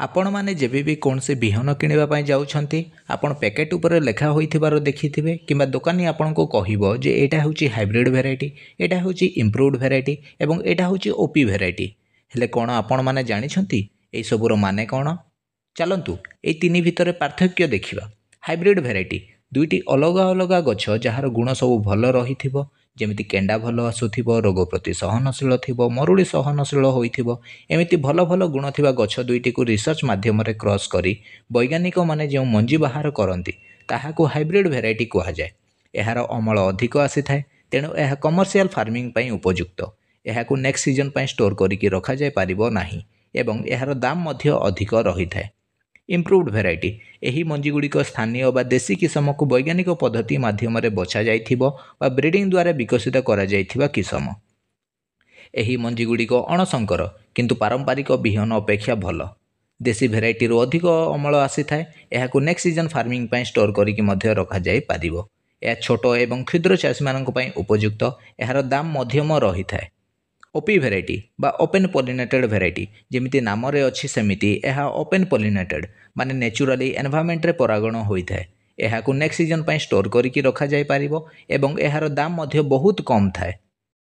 आपण माने जेबे भी कौन से बिहन किनिबा पई जाउछंती आपण पैकेट ऊपर लेखा होइथिबार देखिथिबे किबा दुकानी आपण को कहिबो जे एटा होची हाइब्रिड वेराइटी एटा होची इंप्रूव्ड वेराइटी एवं एटा होची ओपी वेराइटी हेले कोन आपण माने जानिछंती एई सबुर माने कोन चलंतु एई तिनी भितरे पार्थक्य देखिबा। हाइब्रिड वेराइटी दुईटी अलग अलग गछ जहार गुण सब भल रहिथिबो जेमिति केंडा भल आसुथिबो रोग प्रति सहनशील थिबो मरुड़ी सहनशील होइथिबो एमिति भल भल गुण थिबा गछ दुईटी को रिसर्च माध्यम रे क्रॉस करी वैज्ञानिक माने जो मंजी बाहर करंती ताहाको हाइब्रिड वेराइटी कहा जाय। एहार अमल अधिक आसी थाए तेणु यह कमर्शियल फार्मिंग पई उपयुक्त। एहाको नेक्स्ट सीजन पई स्टोर करिकि रखा जाय पारिबो नाही एवं एहार दाम मध्य अधिक रही थाए। इंप्रूव्ड वेराइटी एही मंजी गुड़िक स्थानीय बा देशी किसम को वैज्ञानिक पद्धति माध्यम रे बछा जाइथिबो बा ब्रीडिंग द्वारा विकसित करा जाइथिबा किसम। एही मंजी गुड़िक अणसंकर किंतु पारंपरिक बिहन अपेक्षा भल। देशी भेराइटी रो अधिक अमल आसी थाए एहाको नेक्स्ट सीजन फार्मिंग पई स्टोर करिकि मध्य रखा जाय पारिबो। यह छोट एवं क्षुद्र चाषी मानक पई उपयुक्त। एहार दाम मध्यम रही थाए। ओपी भेराइटी बा ओपन पॉलिनेटेड भेराइटी जेमिति नाम रे अछि सेमिति एहा ओपन पॉलिनेटेड माने नेचुराली एनवायरनमेंट रे परागण होई थाए। एहाको नेक्स्ट सीजन पई स्टोर करिकि रखा जाय पारिबो एवं एहार दाम मध्य बहुत कम थाए।